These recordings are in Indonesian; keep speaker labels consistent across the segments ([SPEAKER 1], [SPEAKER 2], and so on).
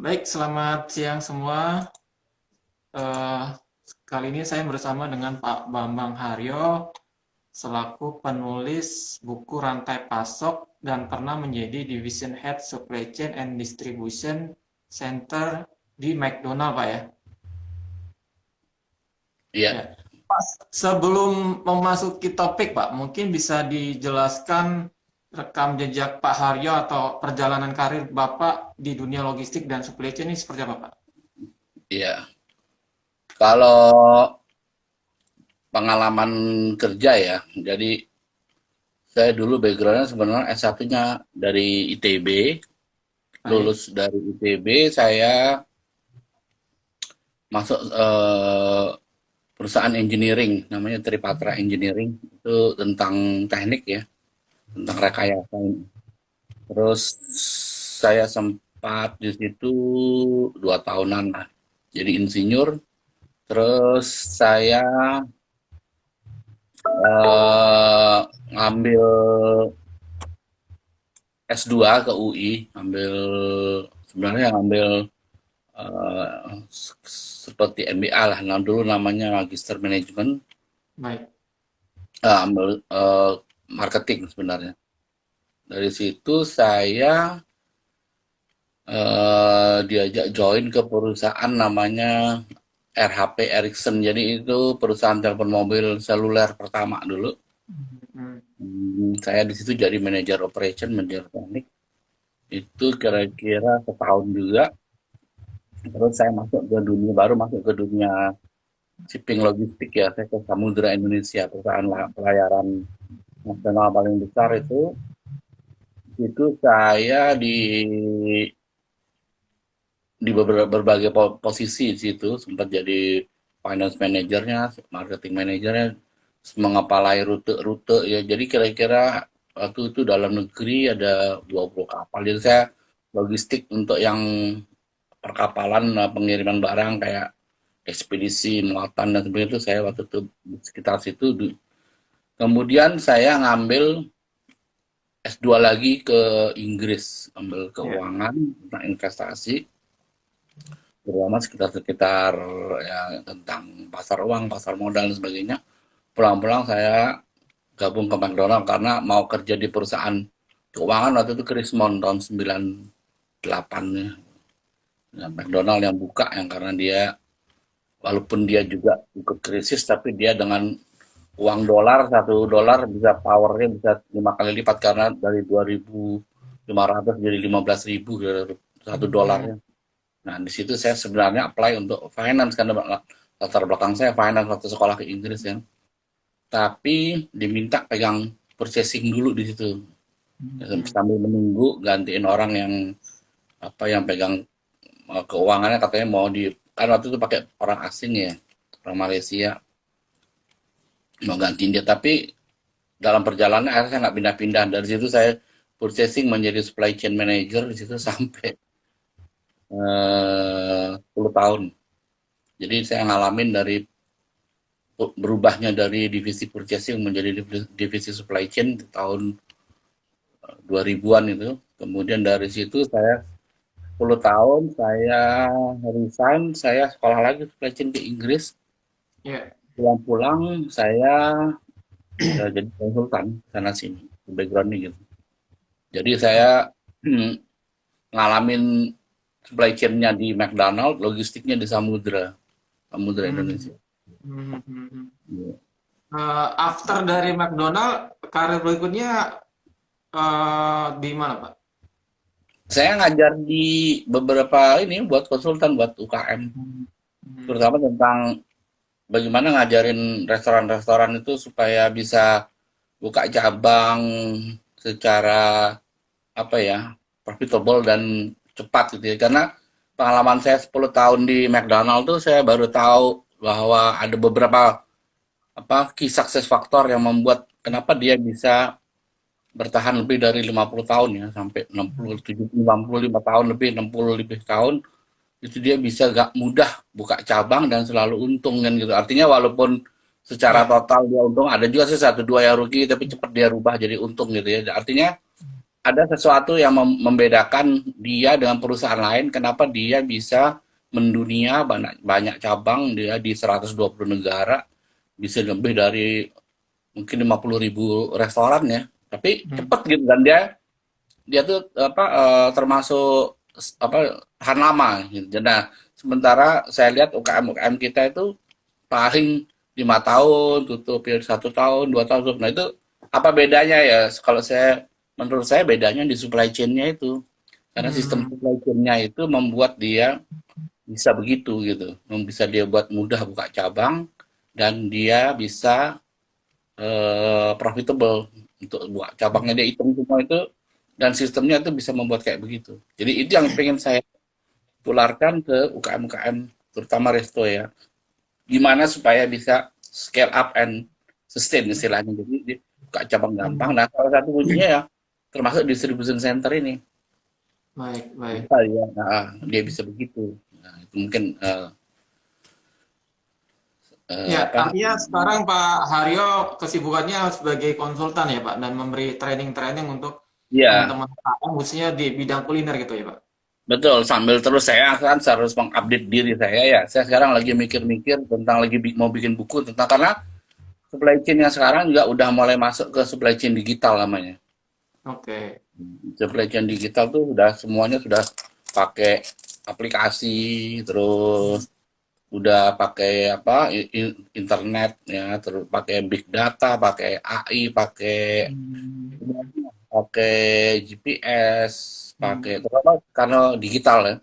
[SPEAKER 1] Baik, selamat siang semua. Eh, Kali ini saya bersama dengan Pak Bambang Haryo selaku penulis buku Rantai Pasok dan pernah menjadi Division Head Supply Chain and Distribution Center di McDonald, Pak ya.
[SPEAKER 2] Iya,
[SPEAKER 1] Ya. Pak, sebelum memasuki topik, Pak, mungkin bisa dijelaskan rekam jejak Pak Haryo atau perjalanan karir Bapak di dunia logistik dan supply chain ini seperti apa, Pak?
[SPEAKER 2] iya. Kalau pengalaman kerja ya, jadi saya dulu backgroundnya sebenarnya S1-nya dari ITB,
[SPEAKER 1] Baik.
[SPEAKER 2] lulus dari ITB, saya masuk perusahaan engineering, namanya Tripatra Engineering, itu tentang teknik ya, tentang rekayasa. Terus saya sempat di situ 2 tahunan lah, jadi insinyur. Terus saya ngambil S2 ke UI, sebenarnya ngambil seperti MBA lah, nah dulu namanya Magister Manajemen,
[SPEAKER 1] Baik.
[SPEAKER 2] ambil marketing sebenarnya. Dari situ saya diajak join ke perusahaan namanya RHP Ericsson. Jadi itu perusahaan telepon mobil seluler pertama dulu.
[SPEAKER 1] Hmm.
[SPEAKER 2] Saya di situ jadi manajer operation, manajer teknik. Itu kira-kira setahun juga. Terus saya baru masuk ke dunia shipping logistik ya. Saya ke Samudra Indonesia, perusahaan pelayaran nasional paling besar itu. Itu saya di berbagai posisi di situ. Sempat jadi finance manajernya, marketing manajernya, mengepalai rute-rute ya. Jadi kira-kira waktu itu dalam negeri ada 20 kapal. Jadi saya logistik untuk yang perkapalan, pengiriman barang kayak ekspedisi, muatan dan sebagainya itu saya waktu itu di sekitar situ. Kemudian saya ngambil S2 lagi ke Inggris, ambil
[SPEAKER 1] Ya.
[SPEAKER 2] keuangan tentang investasi, terutama sekitar-sekitar ya tentang pasar uang, pasar modal dan sebagainya. Pulang-pulang saya gabung ke McDonald karena mau kerja di perusahaan keuangan waktu itu Krismon tahun 98 ya. Nah, McDonald yang buka yang karena dia walaupun dia juga ikut krisis tapi dia dengan uang dolar, $1 bisa powernya bisa 5 kali lipat karena dari 2.500 jadi 15.000 $1.
[SPEAKER 1] Hmm.
[SPEAKER 2] Nah di situ saya sebenarnya apply untuk finance karena latar belakang saya finance waktu sekolah ke Inggris ya, tapi diminta pegang purchasing dulu di situ. Ya,
[SPEAKER 1] Hmm.
[SPEAKER 2] sambil menunggu gantiin orang yang yang pegang keuangannya, katanya mau di, kan waktu itu pakai orang asing ya, orang Malaysia, mau gantiin dia. Tapi dalam perjalanan akhirnya saya nggak pindah-pindah dari situ. Saya purchasing menjadi supply chain manager di situ sampai 10 tahun. Jadi saya ngalamin dari berubahnya dari divisi purchasing menjadi divisi supply chain di tahun 2000-an itu. Kemudian dari situ saya 10 tahun saya resign, saya sekolah lagi supply chain di Inggris.
[SPEAKER 1] Ya.
[SPEAKER 2] Pulang-pulang saya jadi konsultan sana sini, backgroundnya gitu. Jadi saya
[SPEAKER 1] Baik.
[SPEAKER 2] ngalamin supply chain-nya di McDonald, logistiknya di Samudra
[SPEAKER 1] Hmm.
[SPEAKER 2] Indonesia.
[SPEAKER 1] Hmm.
[SPEAKER 2] Iya.
[SPEAKER 1] After dari McDonald, karir berikutnya di mana, Pak?
[SPEAKER 2] Saya ngajar di beberapa ini buat konsultan buat UKM,
[SPEAKER 1] Hmm.
[SPEAKER 2] terutama tentang bagaimana ngajarin restoran-restoran itu supaya bisa buka cabang secara apa ya, profitable dan cepat gitu ya. Karena pengalaman saya 10 tahun di McDonald tuh saya baru tahu bahwa ada beberapa key success factor yang membuat kenapa dia bisa bertahan lebih dari 50 tahun ya, sampai 60, 70, 65 tahun lebih, 60 lebih tahun. Itu dia bisa gak mudah buka cabang dan selalu untung kan gitu. Artinya walaupun secara
[SPEAKER 1] Ya.
[SPEAKER 2] total dia untung, ada juga sih satu dua yang rugi tapi cepat dia rubah jadi untung gitu ya. Artinya ada sesuatu yang membedakan dia dengan perusahaan lain, kenapa dia bisa mendunia banyak, banyak cabang, dia di 120 negara, bisa lebih dari mungkin 50.000 restoran ya, tapi
[SPEAKER 1] Hmm.
[SPEAKER 2] cepet gitu kan dia dia tuh apa termasuk apa tahan lama gitu. Nah, sementara saya lihat UKM kita itu paling 5 tahun tutup ya 1 tahun 2 tahun tutup. Nah itu apa bedanya ya? Kalau saya menurut saya bedanya di supply chain-nya itu karena sistem
[SPEAKER 1] Hmm.
[SPEAKER 2] supply chain-nya itu membuat dia bisa begitu gitu, bisa dia buat mudah buka cabang dan dia bisa profitable untuk buat cabangnya dia hitung semua itu dan sistemnya itu bisa membuat kayak begitu. Jadi itu yang pengen saya tularkan ke UKM-UKM terutama resto ya. Gimana supaya bisa scale up and sustain istilahnya. Jadi buka cabang gampang.
[SPEAKER 1] Hmm.
[SPEAKER 2] Nah, salah satu kuncinya ya termasuk distribution center ini.
[SPEAKER 1] Baik, baik.
[SPEAKER 2] Bisa ya, nah, dia bisa begitu. Nah, itu mungkin
[SPEAKER 1] Ya,
[SPEAKER 2] apa?
[SPEAKER 1] artinya sekarang Pak Haryo kesibukannya sebagai konsultan ya Pak, dan memberi training-training untuk
[SPEAKER 2] Iya,
[SPEAKER 1] teman-teman UKM khususnya di bidang kuliner gitu ya Pak.
[SPEAKER 2] betul. Sambil terus saya kan harus mengupdate diri saya ya. Saya sekarang lagi mikir-mikir tentang lagi mau bikin buku tentang karena supply chain yang sekarang juga udah mulai masuk ke supply chain digital namanya.
[SPEAKER 1] Oke.
[SPEAKER 2] Supply chain digital tuh udah semuanya sudah pakai aplikasi, terus udah pakai apa internet ya, terus pakai big data, pakai AI, pakai
[SPEAKER 1] Hmm.
[SPEAKER 2] pakai GPS, pakai
[SPEAKER 1] Hmm.
[SPEAKER 2] terutama karena digital ya,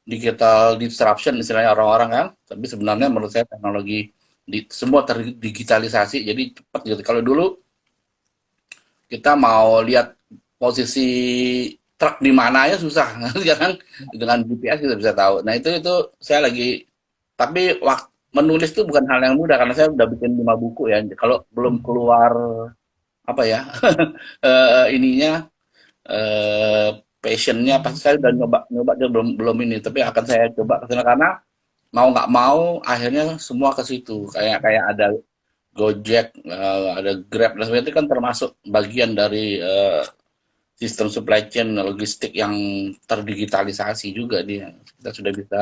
[SPEAKER 2] digital disruption istilahnya orang-orang kan. Tapi sebenarnya
[SPEAKER 1] Hmm.
[SPEAKER 2] menurut saya teknologi semua terdigitalisasi jadi cepat gitu. Kalau dulu kita mau lihat posisi truk di mana ya susah sekarang dengan GPS kita bisa tahu. Nah itu saya lagi tapi waktu menulis itu bukan hal yang mudah karena saya udah bikin 5 buku ya. Kalau belum
[SPEAKER 1] Hmm.
[SPEAKER 2] keluar apa ya ininya passionnya pasti saya udah nyoba nyoba dia belum belum ini tapi akan saya coba ke sana karena mau nggak mau akhirnya semua ke situ kayak kayak ada Gojek, ada Grab dan sebagainya itu kan termasuk bagian dari sistem supply chain logistik yang terdigitalisasi juga dia. Kita sudah bisa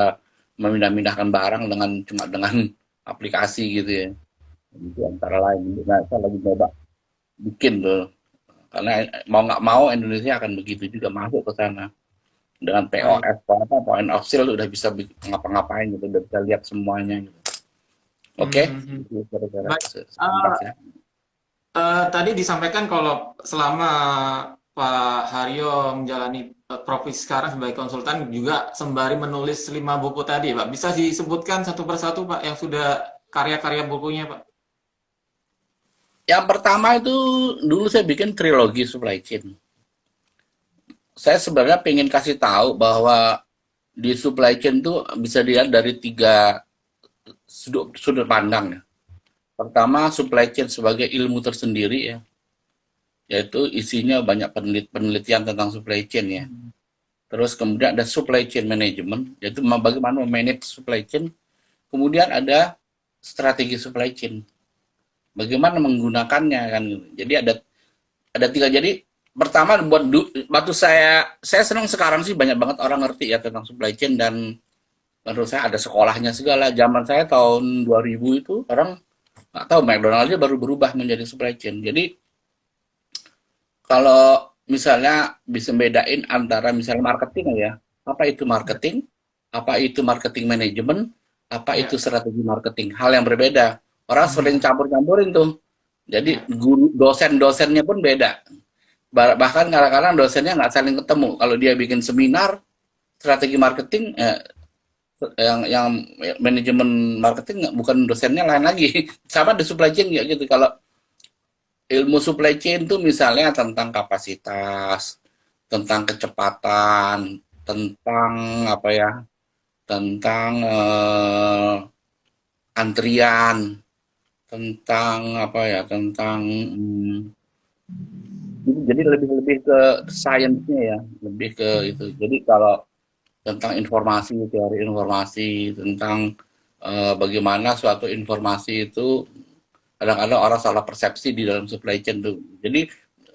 [SPEAKER 2] memindah-mindahkan barang dengan cuma dengan aplikasi gitu ya. Itu antara lain. Nah, saya lagi coba bikin tuh. Karena mau nggak mau Indonesia akan begitu juga masuk ke sana. Dengan
[SPEAKER 1] Baik.
[SPEAKER 2] POS, apa, point of sale udah bisa ngapa-ngapain gitu, udah bisa lihat semuanya gitu. Oke,
[SPEAKER 1] Hmm. Hmm.
[SPEAKER 2] itu kira-kira
[SPEAKER 1] Baik.
[SPEAKER 2] sekilas ya.
[SPEAKER 1] Tadi disampaikan kalau selama Pak Haryo menjalani profesi sekarang sebagai konsultan juga sembari menulis 5 buku tadi, Pak. Bisa disebutkan satu persatu, Pak, yang sudah karya-karya bukunya, Pak?
[SPEAKER 2] Yang pertama itu dulu saya bikin trilogi supply chain. Saya sebenarnya pengen kasih tahu bahwa di supply chain tuh bisa dilihat dari 3 sudut pandang ya. Pertama, supply chain sebagai ilmu tersendiri ya, yaitu isinya banyak penelitian tentang supply chain ya.
[SPEAKER 1] Hmm.
[SPEAKER 2] Terus kemudian ada supply chain management, yaitu bagaimana memanage supply chain. Kemudian ada strategi supply chain, bagaimana menggunakannya kan. Jadi ada 3. Jadi pertama buat waktu saya senang sekarang sih banyak banget orang ngerti ya tentang supply chain dan menurut saya ada sekolahnya segala. Zaman saya tahun 2000 itu orang nggak tahu McDonald aja baru berubah menjadi supply chain. Jadi kalau misalnya bisa bedain antara misalnya marketing ya, apa itu
[SPEAKER 1] Ya,
[SPEAKER 2] marketing, apa itu marketing manajemen, apa itu
[SPEAKER 1] ya.
[SPEAKER 2] strategi marketing, hal yang berbeda. Orang sering
[SPEAKER 1] Hmm.
[SPEAKER 2] campur-campurin tuh. Jadi
[SPEAKER 1] Ya.
[SPEAKER 2] guru dosen-dosennya pun beda. Bahkan kadang-kadang dosennya nggak saling ketemu. Kalau dia bikin seminar strategi marketing, yang manajemen marketing bukan dosennya lain lagi. Sama di supply chain ya gitu. Kalau ilmu supply chain tuh misalnya tentang kapasitas, tentang kecepatan, tentang apa ya, tentang antrian, tentang apa ya, tentang jadi lebih lebih ke sainsnya ya, lebih ke itu. Jadi kalau tentang informasi, teori informasi, tentang bagaimana suatu informasi itu kadang-kadang orang salah persepsi di dalam supply chain tuh. Jadi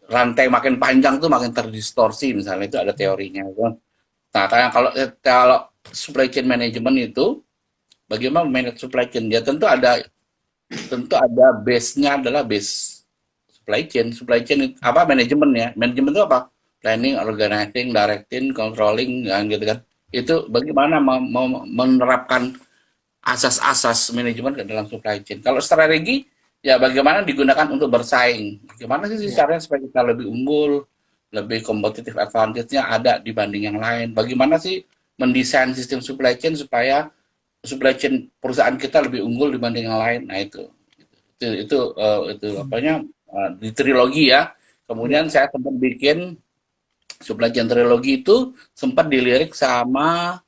[SPEAKER 2] rantai makin panjang tuh makin terdistorsi, misalnya itu ada teorinya. Nah, kayak kalau supply chain management itu bagaimana manage supply chain? Ya tentu ada base-nya adalah base supply chain. Supply chain apa manajemen ya? Manajemen itu apa? Planning, organizing, directing, controlling, ya, gitu kan. Itu bagaimana menerapkan asas-asas manajemen ke dalam supply chain. Kalau strategi, ya bagaimana digunakan untuk bersaing. Bagaimana sih
[SPEAKER 1] Ya.
[SPEAKER 2] caranya supaya kita lebih unggul, lebih kompetitif advantage-nya ada dibanding yang lain. Bagaimana sih mendesain sistem supply chain supaya supply chain perusahaan kita lebih unggul dibanding yang lain. Nah itu apanya di trilogi ya. Kemudian
[SPEAKER 1] Ya.
[SPEAKER 2] saya sempat bikin supply chain trilogi itu sempat dilirik sama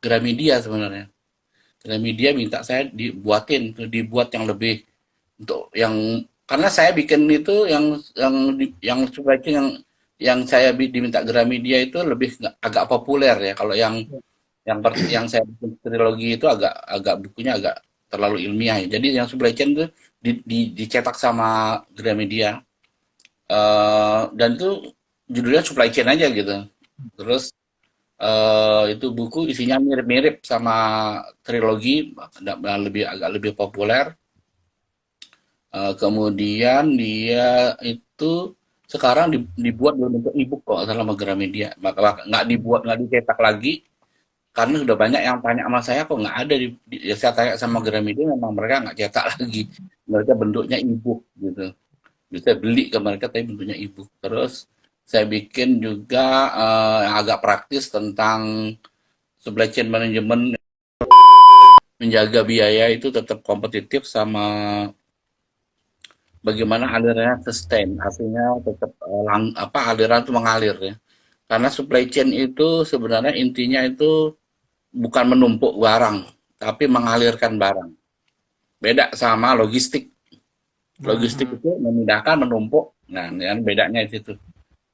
[SPEAKER 2] Gramedia sebenarnya. Gramedia minta saya dibuat yang lebih untuk yang karena saya bikin itu yang supply chain yang saya diminta Gramedia itu lebih agak populer ya. Kalau yang saya bikin trilogi itu agak agak bukunya agak terlalu ilmiah ya. Jadi yang supply chain itu dicetak sama Gramedia. Dan itu judulnya supply chain aja gitu. Terus itu buku isinya mirip-mirip sama trilogi, agak lebih populer. Kemudian dia itu sekarang dibuat dalam bentuk e-book kok salah sama Gramedia. Maka nggak dicetak lagi karena sudah banyak yang tanya sama saya kok nggak ada ya saya tanya sama Gramedia memang mereka nggak cetak lagi. Mereka bentuknya e-book gitu. Bisa beli ke mereka tapi bentuknya e-book. Terus saya bikin juga yang agak praktis tentang supply chain management, menjaga biaya itu tetap kompetitif sama bagaimana alirannya sustain, artinya tetap aliran itu mengalir ya. Karena supply chain itu sebenarnya intinya itu bukan menumpuk barang, tapi mengalirkan barang. Beda sama logistik. Logistik
[SPEAKER 1] Mhm.
[SPEAKER 2] itu memindahkan, menumpuk. Nah, yang bedanya itu.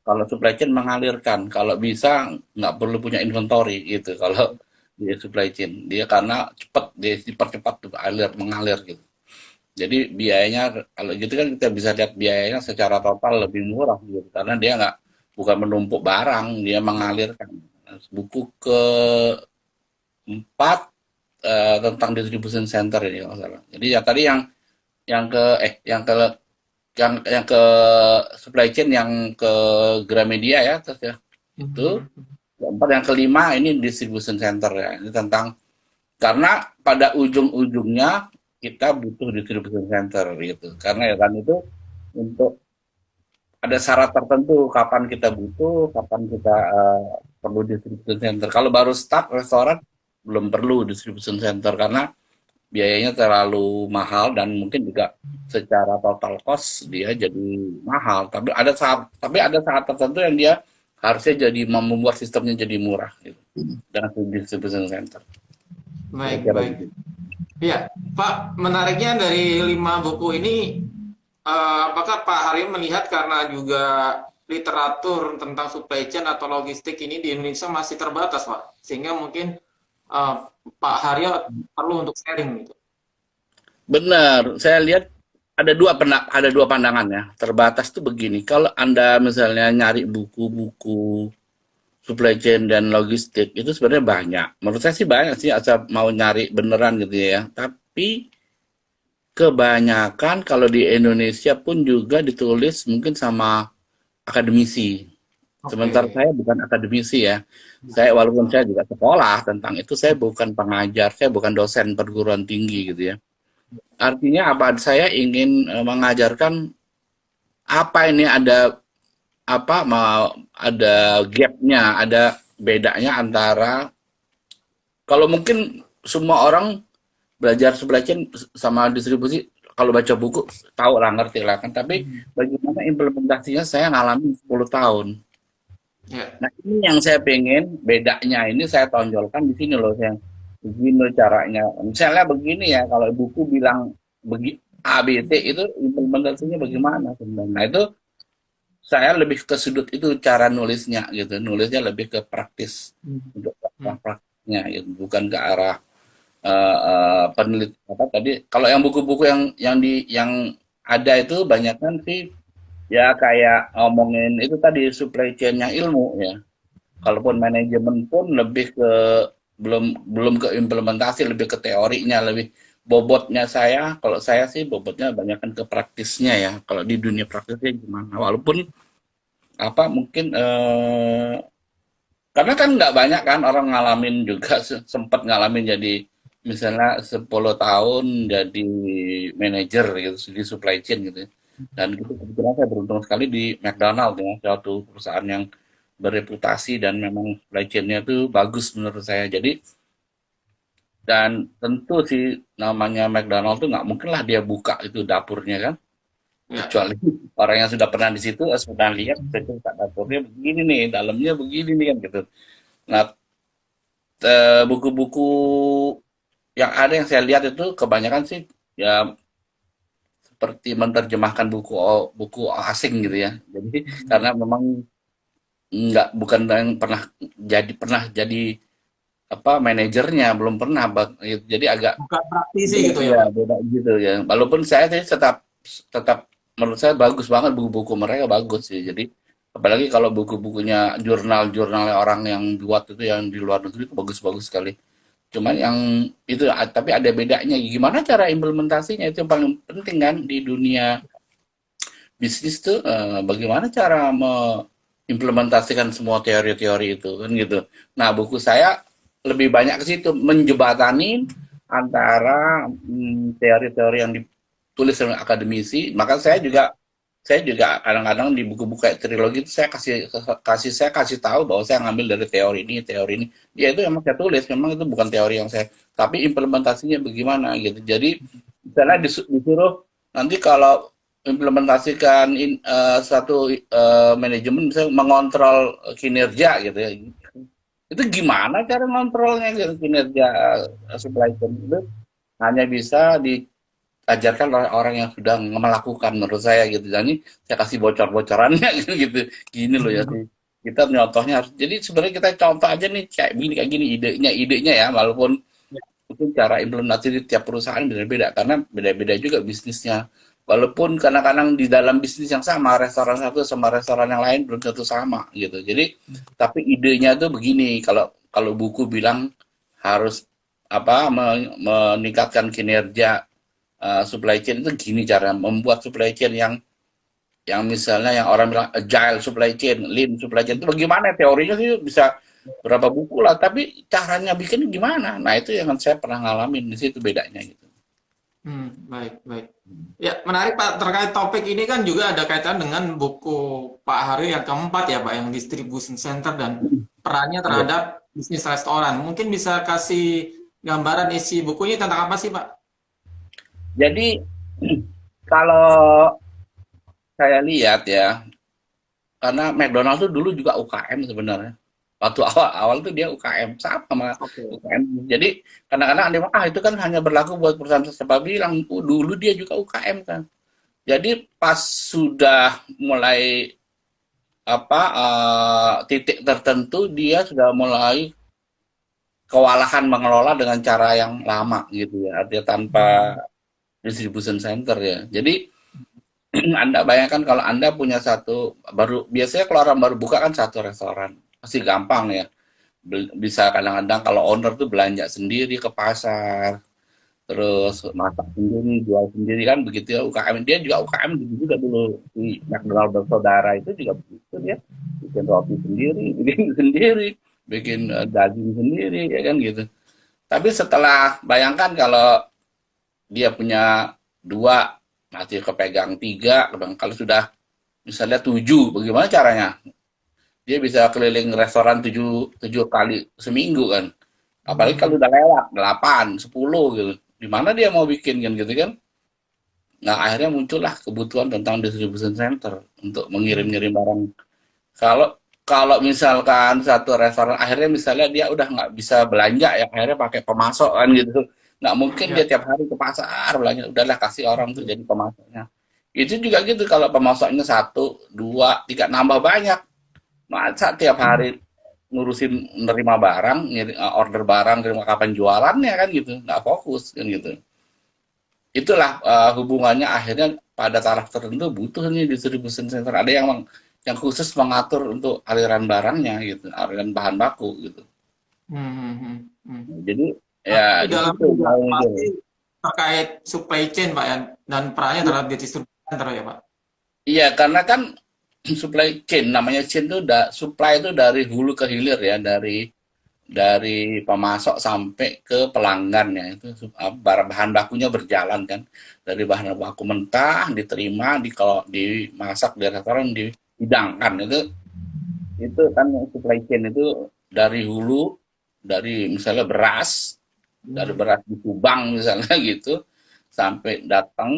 [SPEAKER 2] Kalau supply chain mengalirkan, kalau bisa nggak perlu punya inventory gitu. Kalau di supply chain dia karena cepat, dia dipercepat tuh mengalir gitu. Jadi biayanya kalau gitu kan kita bisa lihat biayanya secara total lebih murah gitu karena dia nggak bukan menumpuk barang, dia mengalirkan. Buku keempat tentang distribution center ini kalau nggak salah. Jadi ya tadi yang ke yang ke supply chain yang ke Gramedia ya terus ya itu
[SPEAKER 1] Mhm.
[SPEAKER 2] keempat yang kelima ini distribution center ya ini tentang karena pada ujung-ujungnya kita butuh distribution center gitu karena ya kan itu untuk ada syarat tertentu kapan kita butuh kapan kita perlu distribution center kalau baru start restoran belum perlu distribution center karena biayanya terlalu mahal dan mungkin juga secara total cost dia jadi mahal. Tapi ada saat tertentu yang dia harusnya jadi membuat sistemnya jadi murah gitu. Dan distribution center.
[SPEAKER 1] Baik,
[SPEAKER 2] Kira-kira
[SPEAKER 1] baik.
[SPEAKER 2] gitu.
[SPEAKER 1] Ya, Pak, menariknya dari 5 buku ini, apakah Pak Haryo melihat karena juga literatur tentang supply chain atau logistik ini di Indonesia masih terbatas, Pak? Sehingga mungkin eh, Pak Haryo perlu untuk sharing gitu.
[SPEAKER 2] Benar, saya lihat ada dua pandangan ya. Terbatas tuh begini, kalau Anda misalnya nyari buku-buku supply chain dan logistik itu sebenarnya banyak. Menurut saya sih banyak sih asal mau nyari beneran gitu ya. Tapi kebanyakan kalau di Indonesia pun juga ditulis mungkin sama akademisi. Sementara
[SPEAKER 1] Oke.
[SPEAKER 2] saya bukan akademisi ya. Walaupun saya juga sekolah tentang itu, saya bukan pengajar, saya bukan dosen perguruan tinggi gitu ya. Artinya apa? Saya ingin mengajarkan apa ini ada gapnya, ada bedanya antara kalau mungkin semua orang belajar supply chain sama distribusi kalau baca buku tahu lah ngerti lah kan tapi bagaimana implementasinya saya ngalamin 10 tahun.
[SPEAKER 1] Ya.
[SPEAKER 2] Nah ini yang saya pengen bedanya ini saya tonjolkan di sini loh saya begini caranya misalnya begini ya kalau buku bilang A B C itu implementasinya bagaimana sebenarnya. Nah itu saya lebih ke sudut itu cara nulisnya gitu nulisnya lebih ke praktis untuk
[SPEAKER 1] Hmm.
[SPEAKER 2] praktisnya gitu. Bukan ke arah penelit apa tadi kalau yang buku-buku yang ada itu banyak kan sih ya kayak ngomongin itu tadi supply chain yang ilmu ya. Kalaupun manajemen pun lebih ke belum belum ke implementasi, lebih ke teorinya, lebih bobotnya saya. Kalau saya sih bobotnya banyak kan ke praktisnya ya. Kalau di dunia praktisnya gimana? Walaupun apa mungkin karena kan nggak banyak kan orang ngalamin juga sempat ngalamin jadi misalnya 10 tahun jadi manajer gitu di supply chain gitu ya. Dan itu kebetulan saya beruntung sekali di McDonald ya, suatu perusahaan yang bereputasi dan memang supply chain-nya itu bagus menurut saya. Jadi dan tentu sih namanya McDonald tuh nggak mungkin lah dia buka itu dapurnya kan,
[SPEAKER 1] Ya.
[SPEAKER 2] kecuali orang yang sudah pernah di situ pernah lihat ternyata dapurnya begini nih, dalamnya begini nih kan gitu. Nah, buku-buku yang ada yang saya lihat itu kebanyakan sih ya seperti menerjemahkan buku buku asing gitu ya. Jadi karena memang nggak bukan yang pernah jadi apa manajernya belum pernah gitu. Jadi agak
[SPEAKER 1] Bukan praktisi gitu ya,
[SPEAKER 2] ya
[SPEAKER 1] Pak.
[SPEAKER 2] beda gitu ya. Walaupun saya sih tetap tetap menurut saya bagus banget buku-buku mereka bagus sih. Jadi apalagi kalau buku-bukunya jurnal-jurnal orang yang buat itu yang di luar negeri itu bagus-bagus sekali. Cuman yang itu tapi ada bedanya. Gimana cara implementasinya itu yang paling penting kan di dunia bisnis tuh bagaimana cara mengimplementasikan semua teori-teori itu kan gitu. Nah, buku saya lebih banyak ke situ menjembatani antara teori-teori yang ditulis oleh akademisi. Maka saya juga kadang-kadang di buku-buku kayak trilogi itu saya kasih tahu bahwa saya ngambil dari teori ini. Ya itu emang saya tulis, memang itu bukan teori yang saya, tapi implementasinya bagaimana gitu. Jadi misalnya disuruh nanti kalau implementasikan satu manajemen bisa mengontrol kinerja gitu ya. Itu gimana cara ngontrolnya gitu, kinerja supply chain itu hanya bisa diajarkan oleh orang yang sudah melakukan menurut saya gitu. Jadi saya kasih bocor-bocorannya gitu. Gini loh ya sih. Kita contohnya harus jadi sebenarnya kita contoh aja nih kayak gini idenya ya walaupun mungkin cara implementasi di tiap perusahaan beda-beda karena beda-beda juga bisnisnya. Walaupun kadang-kadang di dalam bisnis yang sama, restoran satu sama restoran yang lain belum tentu sama gitu. Jadi, tapi idenya tuh begini, kalau kalau buku bilang harus apa meningkatkan kinerja supply chain itu gini cara membuat supply chain yang misalnya yang orang bilang agile supply chain, lean supply chain itu bagaimana teorinya sih bisa berapa buku lah, tapi caranya bikin gimana? Nah itu yang saya pernah ngalamin di situ bedanya gitu.
[SPEAKER 1] Baik, baik. Ya, menarik Pak. Terkait topik ini kan juga ada kaitan dengan buku Pak Haryo yang keempat ya Pak, yang Distribution Center dan perannya
[SPEAKER 2] Iya.
[SPEAKER 1] terhadap bisnis restoran. Mungkin bisa kasih gambaran isi bukunya tentang apa sih Pak?
[SPEAKER 2] Jadi kalau saya lihat ya, karena McDonald tuh dulu juga UKM sebenarnya. Waktu awal-awal tuh dia UKM, sama sama
[SPEAKER 1] Oke.
[SPEAKER 2] UKM. Jadi kadang-kadang ada yang bilang, itu kan hanya berlaku buat perusahaan siapa bilang, dulu dia juga UKM kan. Jadi pas sudah mulai apa titik tertentu dia sudah mulai kewalahan mengelola dengan cara yang lama gitu ya, artinya tanpa
[SPEAKER 1] Hmm,
[SPEAKER 2] distribution center ya. Jadi Anda bayangkan kalau Anda punya satu baru biasanya kalau orang baru buka kan satu restoran pasti gampang ya. Bisa kadang-kadang kalau owner tuh belanja sendiri ke pasar, terus masak sendiri, jual sendiri kan begitu ya UKM. Dia juga UKM gitu juga dulu di McDonald bersaudara itu juga begitu dia bikin roti sendiri, bikin sendiri, bikin daging sendiri ya kan gitu. Tapi setelah bayangkan kalau dia punya dua masih kepegang tiga, kalau sudah misalnya tujuh, bagaimana caranya? Dia bisa keliling restoran tujuh, tujuh kali seminggu kan. Apalagi kalau
[SPEAKER 1] hmm,
[SPEAKER 2] udah lewat, 8, 10 gitu. Di mana dia mau bikin kan gitu kan. Nah akhirnya muncullah kebutuhan tentang distribution center untuk
[SPEAKER 1] hmm,
[SPEAKER 2] mengirim-ngirim barang. Kalau kalau misalkan satu restoran akhirnya misalnya dia udah nggak bisa belanja ya akhirnya pakai pemasok kan gitu. Nggak mungkin dia
[SPEAKER 1] ya,
[SPEAKER 2] tiap hari ke pasar belanja. Udahlah kasih orang tuh
[SPEAKER 1] betul.
[SPEAKER 2] jadi pemasoknya. Itu juga gitu kalau pemasoknya satu, dua, tiga nambah banyak. Masa tiap hari ngurusin nerima barang, order barang, terima kapan jualannya kan gitu, nggak fokus kan gitu. Itulah hubungannya akhirnya pada taraf tertentu butuh nih distribution center. Ada yang khusus mengatur untuk aliran barangnya gitu, aliran bahan baku gitu.
[SPEAKER 1] Hmm, hmm, hmm, hmm.
[SPEAKER 2] Jadi
[SPEAKER 1] Berarti
[SPEAKER 2] ya
[SPEAKER 1] di
[SPEAKER 2] di
[SPEAKER 1] dalamnya
[SPEAKER 2] situ
[SPEAKER 1] juga
[SPEAKER 2] mau itu.
[SPEAKER 1] pasti terkait supply chain, Pak, ya, dan perannya terhadap di distribution center ya, Pak.
[SPEAKER 2] Iya, karena kan supply chain, namanya chain itu supply itu dari hulu ke hilir ya, dari pemasok sampai ke pelanggan ya. Itu bahan bakunya berjalan kan. Dari bahan baku mentah diterima kalau dimasak di restoran dihidangkan itu kan supply chain itu dari hulu, dari misalnya beras, dari
[SPEAKER 1] Hmm.
[SPEAKER 2] beras di Subang misalnya gitu, sampai datang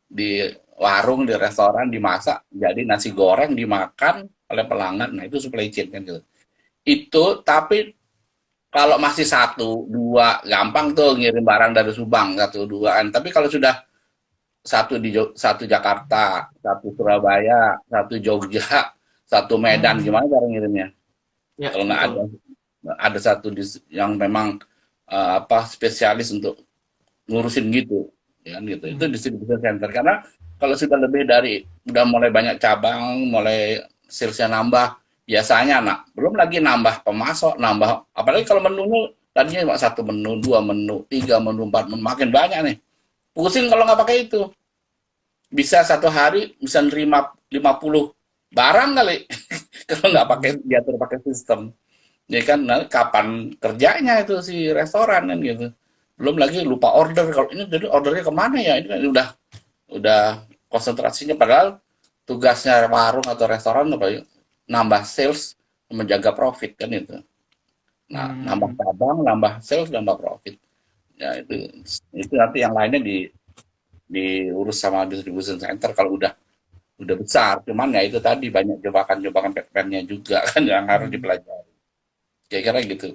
[SPEAKER 2] di warung, di restoran, dimasak, jadi nasi goreng dimakan oleh pelanggan. Nah, itu supply chain kan gitu. Itu tapi kalau masih satu, dua, gampang tuh ngirim barang dari Subang, satu, duaan. Tapi kalau sudah satu Jakarta, satu Surabaya, satu Jogja, satu Medan,
[SPEAKER 1] Hmm.
[SPEAKER 2] gimana cara ngirimnya?
[SPEAKER 1] Ya,
[SPEAKER 2] Kalau nggak ada
[SPEAKER 1] betul.
[SPEAKER 2] ada satu yang memang apa spesialis untuk ngurusin gitu, ya kan gitu. Itu
[SPEAKER 1] Hmm.
[SPEAKER 2] distribution center karena kalau sudah lebih dari udah mulai banyak cabang, mulai salesnya nambah, biasanya belum lagi nambah pemasok, nambah apalagi kalau menunya tadinya cuma satu menu, dua menu, tiga menu, empat menu, makin banyak nih. Pusing kalau nggak pakai itu. Bisa satu hari bisa nerima 50 barang kali kalau nggak pakai
[SPEAKER 1] Hmm.
[SPEAKER 2] diatur pakai sistem. Ya kan, nah, kapan kerjanya itu si restoran kan gitu. Belum lagi lupa order. Kalau ini jadi ordernya kemana ya? Ini kan udah konsentrasinya padahal tugasnya warung atau restoran apa ya? Nambah sales, menjaga profit kan itu. Nah, nambah
[SPEAKER 1] Hmm.
[SPEAKER 2] cabang, nambah sales, nambah profit. Ya itu nanti yang lainnya diurus sama distribution center kalau udah besar. Cuman ya itu tadi banyak jebakan-jebakan PPN-nya juga kan yang harus
[SPEAKER 1] Hmm.
[SPEAKER 2] dipelajari. Kira-kira gitu.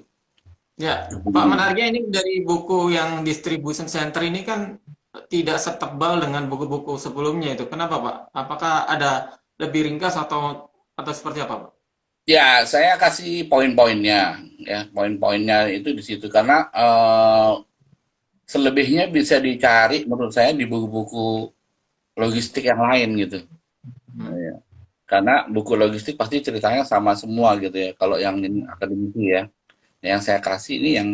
[SPEAKER 1] Ya, Pak, menariknya ini dari buku yang distribution center ini kan tidak setebal dengan buku-buku sebelumnya itu. Kenapa, Pak? Apakah ada lebih ringkas atau seperti apa, Pak?
[SPEAKER 2] Ya, saya kasih poin-poinnya, ya poin-poinnya itu di situ karena selebihnya bisa dicari menurut saya di buku-buku logistik yang lain gitu.
[SPEAKER 1] Hmm.
[SPEAKER 2] Ya. Karena buku logistik pasti ceritanya sama semua gitu ya. Kalau yang ini akademisi ya, yang saya kasih ini yang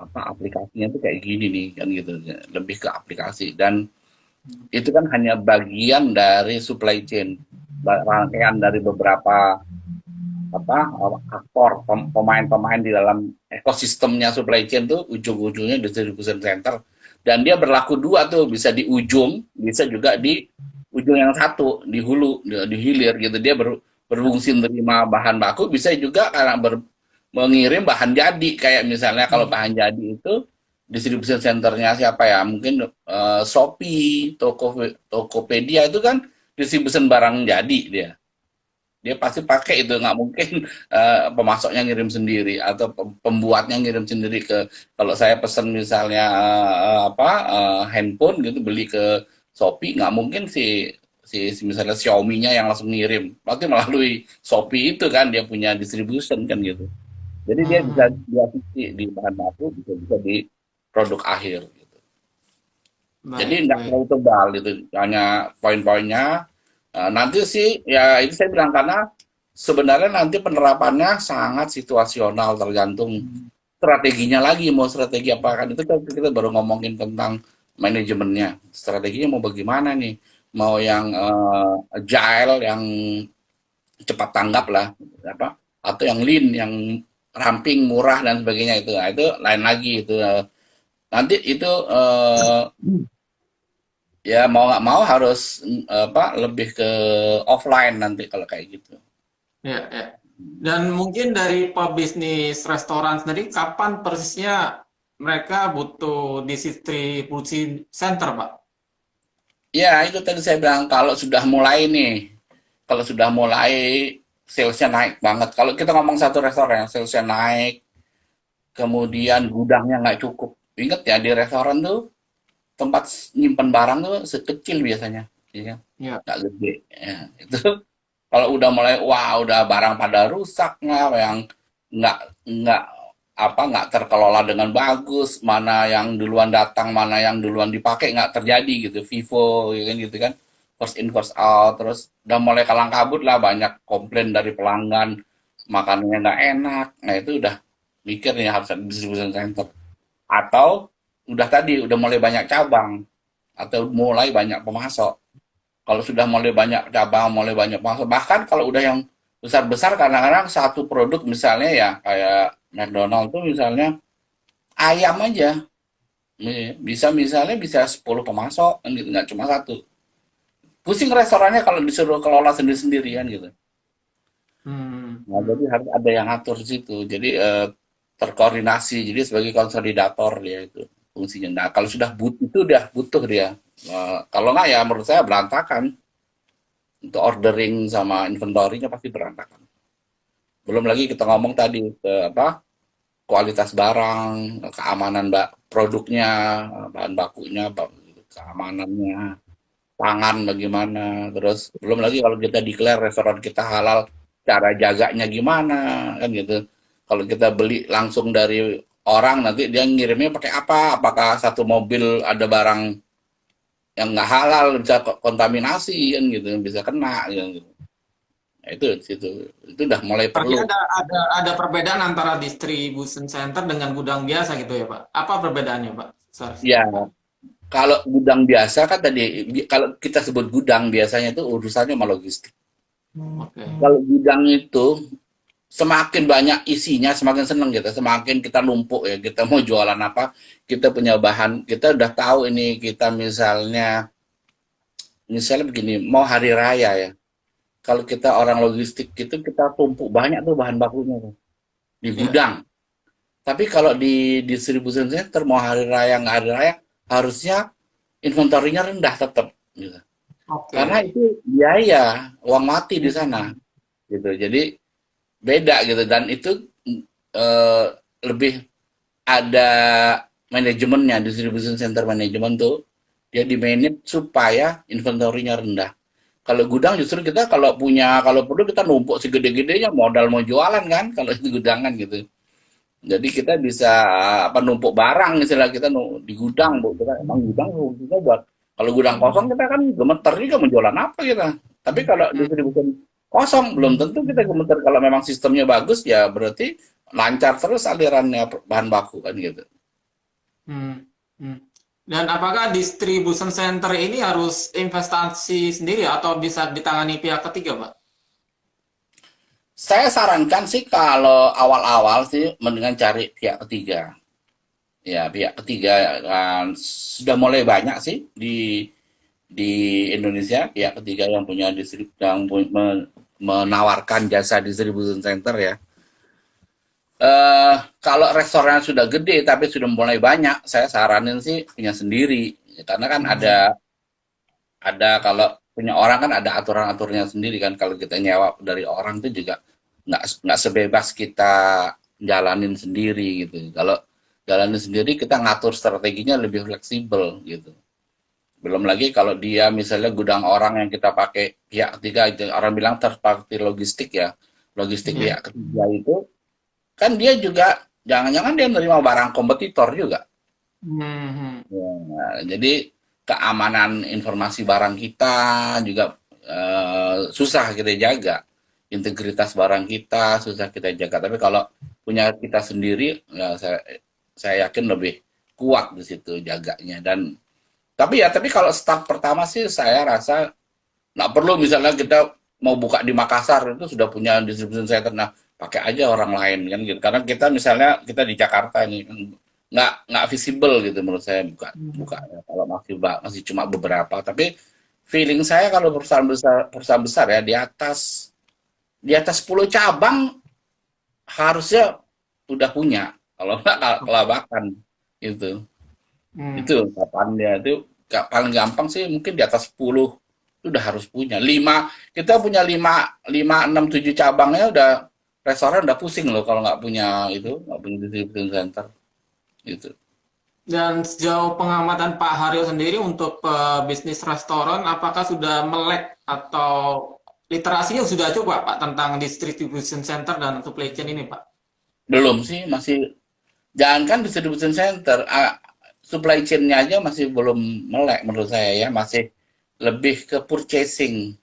[SPEAKER 2] apa aplikasinya tuh kayak gini nih kan gitu, ya. Lebih ke aplikasi dan itu kan hanya bagian dari supply chain, rangkaian dari beberapa apa aktor pemain-pemain di dalam ekosistemnya supply chain tuh ujung-ujungnya distribution center dan dia berlaku dua tuh bisa di ujung bisa juga di ujung yang satu di hulu di hilir gitu dia berfungsi menerima bahan baku bisa juga karena mengirim bahan jadi kayak misalnya kalau
[SPEAKER 1] Hmm.
[SPEAKER 2] bahan jadi itu distribution centernya siapa ya mungkin Shopee, Tokopedia itu kan distribution barang jadi dia pasti pakai itu nggak mungkin pemasoknya ngirim sendiri atau pembuatnya ngirim sendiri ke kalau saya pesan misalnya apa handphone gitu beli ke Shopee nggak mungkin si misalnya Xiaomi-nya yang langsung ngirim pasti melalui Shopee itu kan dia punya distribution kan gitu jadi dia bisa
[SPEAKER 1] Hmm.
[SPEAKER 2] dia di bahan baku bisa bisa di produk akhir gitu. Jadi
[SPEAKER 1] Baik,
[SPEAKER 2] nggak
[SPEAKER 1] baik.
[SPEAKER 2] terlalu tebal gitu hanya poin-poinnya. Nanti sih ya itu saya bilang karena sebenarnya nanti penerapannya sangat situasional tergantung
[SPEAKER 1] Hmm.
[SPEAKER 2] strateginya lagi mau strategi apa kan itu kan kita baru ngomongin tentang manajemennya strateginya mau bagaimana nih mau yang agile yang cepat tanggap lah apa atau yang lean yang ramping murah dan sebagainya itu nah, itu lain lagi itu nanti itu ya mau nggak mau harus apa lebih ke offline nanti kalau kayak gitu.
[SPEAKER 1] Ya, ya. Dan mungkin dari pebisnis restoran sendiri, kapan persisnya mereka butuh distribusi center, Pak?
[SPEAKER 2] Ya, itu tadi saya bilang kalau sudah mulai nih, kalau sudah mulai salesnya naik banget. Kalau kita ngomong satu restoran yang salesnya naik, kemudian gudangnya nggak cukup. Ingat ya di restoran tuh tempat nyimpen barang tuh sekecil biasanya, ya kan?
[SPEAKER 1] Ya.
[SPEAKER 2] Nggak gede. Ya, itu kalau udah mulai, wah udah barang pada rusak nggak, yang nggak nggak nggak terkelola dengan bagus, mana yang duluan datang, mana yang duluan dipakai nggak terjadi gitu, Vivo, ya kan gitu kan first in first out, terus udah mulai kalang kabut lah, banyak komplain dari pelanggan makanannya nggak enak. Nah itu udah mikir nih harus ada distribution center, atau udah tadi udah mulai banyak cabang atau mulai banyak pemasok. Kalau sudah mulai banyak cabang, mulai banyak pemasok, bahkan kalau udah yang besar-besar, kadang-kadang satu produk misalnya ya kayak McDonald tuh misalnya ayam aja bisa misalnya bisa 10 pemasok kan gitu, nggak cuma satu. Pusing restorannya kalau disuruh kelola sendiri-sendirian gitu.
[SPEAKER 1] Hmm,
[SPEAKER 2] Nah, jadi harus ada yang ngatur di situ. Jadi terkoordinasi. Jadi sebagai konsolidator dia itu fungsinya. Nah, kalau sudah butuh itu udah butuh dia. Kalau nggak ya menurut saya berantakan. Untuk ordering sama inventory-nya pasti berantakan. Belum lagi kita ngomong tadi ke apa? Kualitas barang, keamanan produknya, bahan bakunya, keamanannya, pangan bagaimana, terus belum lagi kalau kita declare restoran kita halal, cara jaganya gimana, kan gitu. Kalau kita beli langsung dari orang, nanti dia ngirimnya pakai apa, apakah satu mobil ada barang yang nggak halal, bisa kontaminasi, kan gitu, bisa kena, gitu. Nah, itu udah mulai
[SPEAKER 1] berarti
[SPEAKER 2] perlu.
[SPEAKER 1] ada perbedaan antara distribution center dengan gudang biasa gitu ya, Pak? Apa perbedaannya, Pak? Sorry.
[SPEAKER 2] Ya, kalau gudang biasa kan tadi, kalau kita sebut gudang biasanya itu urusannya sama logistik.
[SPEAKER 1] Oke.
[SPEAKER 2] Kalau gudang itu semakin banyak isinya, semakin seneng kita. Semakin kita numpuk ya, kita mau jualan apa, kita punya bahan, kita udah tahu ini kita misalnya begini, mau hari raya ya. Kalau kita orang logistik itu kita tumpuk banyak tuh bahan bakunya tuh, di
[SPEAKER 1] Ya.
[SPEAKER 2] gudang. Tapi kalau di distribution center mau hari raya nggak hari raya, harusnya inventorinya rendah tetap gitu. Karena
[SPEAKER 1] Oke.
[SPEAKER 2] itu biaya, uang mati di sana gitu. Jadi beda gitu, dan itu eh, lebih ada manajemennya. Distribution center manajemen tuh dia di manage supaya inventorinya rendah. Kalau gudang justru kita kalau perlu kita numpuk segede-gedenya modal mau jualan kan kalau itu gudangan gitu. Jadi kita bisa apa numpuk barang istilah kita di gudang, Bu. Kita emang gudang fungsinya buat kalau gudang kosong kita kan gemeter juga menjualan apa kita. Tapi kalau distribusi kosong belum tentu kita gemeter. Kalau memang sistemnya bagus ya berarti lancar terus alirannya bahan baku kan gitu.
[SPEAKER 1] Hmm, hmm. Dan apakah distribution center ini harus investasi sendiri atau bisa ditangani pihak ketiga, Pak?
[SPEAKER 2] Saya sarankan sih kalau awal-awal sih mendingan cari pihak ketiga. Ya, pihak ketiga kan sudah mulai banyak sih di Indonesia pihak ketiga yang punya menawarkan jasa distribution center ya. Kalau restoran sudah gede tapi sudah mulai banyak, saya saranin sih punya sendiri. Karena kan ada kalau punya orang kan ada aturan-aturannya sendiri kan. Kalau kita nyewa dari orang itu juga nggak sebebas kita jalanin sendiri gitu. Kalau jalanin sendiri kita ngatur strateginya lebih fleksibel gitu. Belum lagi kalau dia misalnya gudang orang yang kita pakai pihak ketiga, orang bilang third party logistik ya. Logistik
[SPEAKER 1] Ya.
[SPEAKER 2] pihak ketiga itu kan dia juga jangan-jangan dia nerima barang kompetitor juga.
[SPEAKER 1] Hmm,
[SPEAKER 2] Ya, jadi keamanan informasi barang kita juga susah kita jaga. Integritas barang kita susah kita jaga. Tapi kalau punya kita sendiri, ya saya yakin lebih kuat di situ jaganya. Tapi kalau start pertama sih saya rasa nggak perlu misalnya kita mau buka di Makassar itu sudah punya distribution center. Nah, pakai aja orang lain kan gitu. Karena kita misalnya kita di Jakarta ini kan nggak visible gitu menurut saya buka ya. Kalau masih cuma beberapa. Tapi feeling saya kalau perusahaan besar ya di atas 10 cabang harusnya udah punya. Kalau nggak kelabakan itu.
[SPEAKER 1] hmm.
[SPEAKER 2] Itu kapannya itu paling gampang sih mungkin di atas 10 itu udah harus punya. Kita punya 5, 5, 6, 7 cabangnya udah restoran udah pusing loh kalau nggak punya distribution center gitu.
[SPEAKER 1] Dan sejauh pengamatan Pak Haryo sendiri untuk bisnis restoran, apakah sudah melek atau literasinya sudah cukup Pak tentang distribution center dan supply chain ini Pak?
[SPEAKER 2] Belum sih, masih jangankan distribution center, supply chain-nya aja masih belum melek menurut saya ya, masih lebih ke purchasing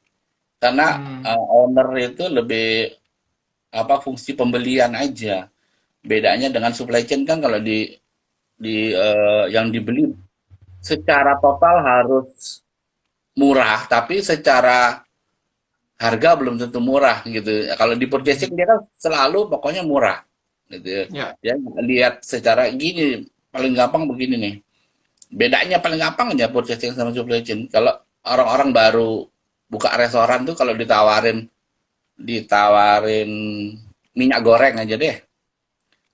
[SPEAKER 2] karena
[SPEAKER 1] Hmm.
[SPEAKER 2] owner itu lebih apa fungsi pembelian aja. Bedanya dengan supply chain kan kalau di yang dibeli secara total harus murah, tapi secara harga belum tentu murah gitu. Kalau di purchasing dia kan selalu pokoknya murah gitu ya.
[SPEAKER 1] Ya.
[SPEAKER 2] Dia lihat secara gini paling gampang begini nih. Bedanya paling gampang aja purchasing sama supply chain. Kalau orang-orang baru buka restoran tuh kalau ditawarin ditawarin minyak goreng aja deh.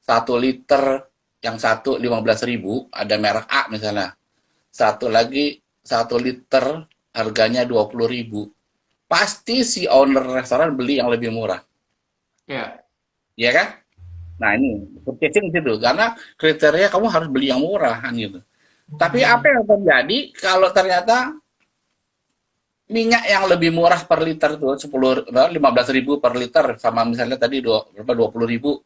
[SPEAKER 2] 1 liter yang satu 15.000 ada merek A misalnya. Satu lagi 1 liter harganya 20.000. Pasti si owner restoran beli yang lebih murah.
[SPEAKER 1] Ya.
[SPEAKER 2] Iya kan? Nah ini purchasing situ karena kriteria kamu harus beli yang murah kan gitu. Tapi apa
[SPEAKER 1] Hmm.
[SPEAKER 2] yang terjadi kalau ternyata minyak yang lebih murah per liter tuh 15.000 per liter sama misalnya tadi berapa 20.000.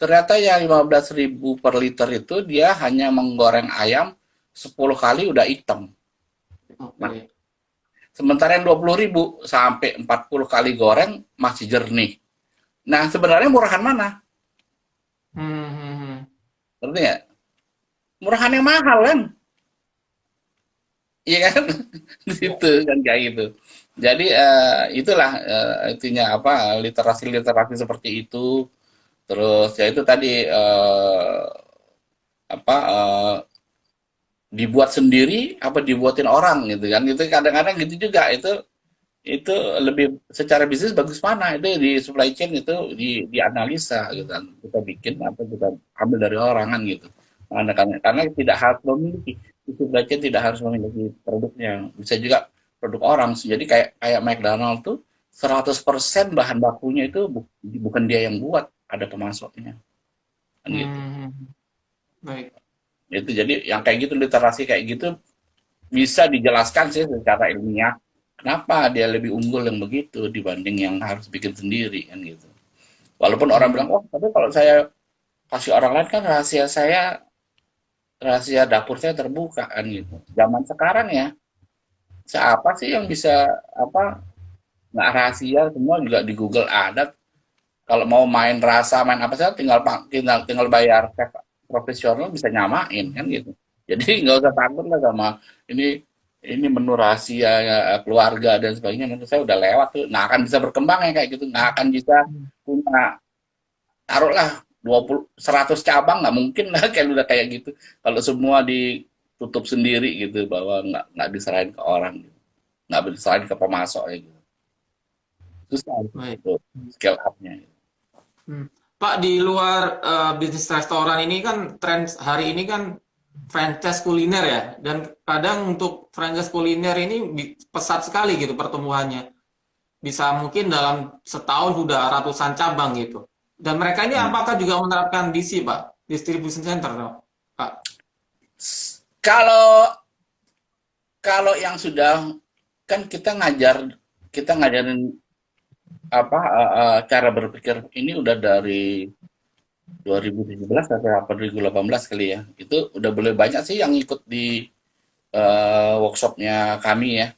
[SPEAKER 2] Ternyata yang 15.000 per liter itu dia hanya menggoreng ayam 10 kali udah hitam. Nah,
[SPEAKER 1] Oke.
[SPEAKER 2] sementara yang 20.000 sampai 40 kali goreng masih jernih. Nah, sebenarnya murahan mana?
[SPEAKER 1] Hmm. Hmm. Hmm.
[SPEAKER 2] Ngerti nggak? Murahan yang mahal kan? Iya kan? Di
[SPEAKER 1] Ya.
[SPEAKER 2] situ kan kayak gitu. Jadi itulah intinya apa literasi-literasi seperti itu. Terus ya itu tadi apa dibuat sendiri apa dibuatin orang gitu kan. Itu kadang-kadang gitu juga itu lebih secara bisnis bagus mana itu di supply chain itu dianalisa gitu kan kita bikin atau kita ambil dari orang kan gitu karena tidak harus memiliki di supply chain tidak harus memiliki produknya bisa juga produk orang jadi kayak kayak McDonald tuh 100% bahan bakunya itu bukan dia yang buat ada pemasoknya kan gitu
[SPEAKER 1] Hmm. Baik.
[SPEAKER 2] itu jadi yang kayak gitu literasi kayak gitu bisa dijelaskan sih secara ilmiah kenapa dia lebih unggul yang begitu dibanding yang harus bikin sendiri kan gitu. Walaupun orang
[SPEAKER 1] Hmm.
[SPEAKER 2] bilang, oh tapi kalau saya kasih orang lain kan rahasia dapur saya terbuka kan gitu. Zaman sekarang ya, siapa sih yang bisa apa nggak rahasia semua juga di Google ada. Kalau mau main rasa main apa saja tinggal bayar chef profesional bisa nyamain kan gitu. Jadi nggak usah takut lah sama ini ini menu rahasia ya, keluarga dan sebagainya menurut saya udah lewat tuh nggak akan bisa berkembang ya kayak gitu nggak akan bisa punya taruhlah 20 100 cabang nggak mungkin lah kayak udah kayak gitu kalau semua ditutup sendiri gitu bahwa nggak diserahin ke orang gitu. Nggak diserahin ke pemasok ya gitu susah
[SPEAKER 1] Baik.
[SPEAKER 2] itu scale up-nya.
[SPEAKER 1] Hmm. Pak, di luar bisnis restoran ini kan tren hari ini kan franchise kuliner ya, dan kadang untuk franchise kuliner ini pesat sekali gitu pertumbuhannya. Bisa mungkin dalam setahun sudah ratusan cabang gitu. Dan mereka ini apakah juga menerapkan DC, Pak? Distribution center, Pak?
[SPEAKER 2] Kalau kalau yang sudah kan kita ngajarin apa cara berpikir ini udah dari 2017 atau 2018 kali ya. Itu udah boleh banyak sih yang ikut di workshopnya kami ya.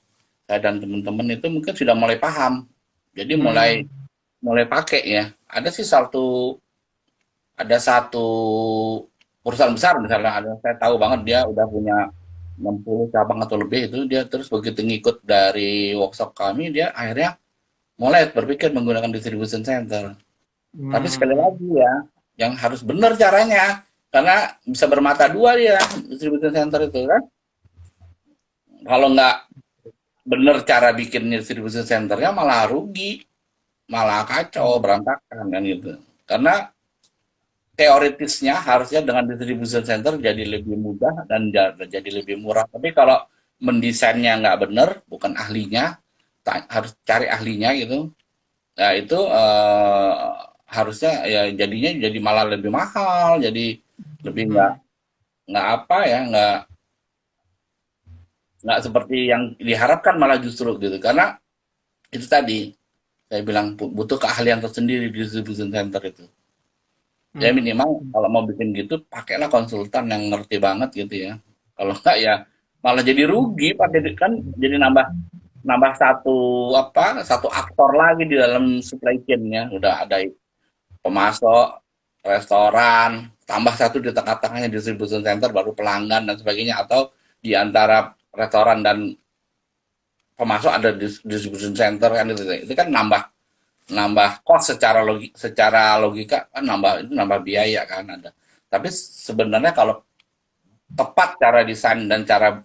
[SPEAKER 2] Saya dan teman-teman itu mungkin sudah mulai paham. Jadi mulai
[SPEAKER 1] Hmm.
[SPEAKER 2] mulai pakai ya. Ada satu perusahaan besar misalnya saya tahu banget dia udah punya 60 cabang atau lebih itu dia terus begitu ngikut dari workshop kami dia akhirnya mulai berpikir menggunakan distribution center. Tapi sekali
[SPEAKER 1] Hmm.
[SPEAKER 2] lagi ya, yang harus benar caranya karena bisa bermata dua dia distribution center itu kan. Kalau nggak benar cara bikin distribution centernya malah rugi, malah kacau,
[SPEAKER 1] Hmm.
[SPEAKER 2] berantakan kan gitu. Karena teoritisnya harusnya dengan distribution center jadi lebih mudah dan jadi lebih murah. Tapi kalau mendesainnya nggak benar, bukan ahlinya, harus cari ahlinya gitu. Nah itu harusnya ya jadinya jadi malah lebih mahal, jadi lebih
[SPEAKER 1] Hmm.
[SPEAKER 2] nggak apa ya nggak seperti yang diharapkan malah justru gitu. Karena itu tadi saya bilang butuh keahlian tersendiri di distribution center itu. Ya
[SPEAKER 1] Hmm.
[SPEAKER 2] minimal kalau mau bikin gitu pakailah konsultan yang ngerti banget gitu ya. Kalau enggak ya malah jadi rugi pakai kan jadi nambah nambah satu aktor lagi di dalam supply chain-nya. Udah ada pemasok, restoran, tambah satu di tengah-tengahnya distribution center, baru pelanggan dan sebagainya, atau di antara restoran dan pemasok ada distribution center kan, itu kan nambah nambah cost secara logika kan, nambah biaya kan ada. Tapi sebenarnya kalau tepat cara desain dan cara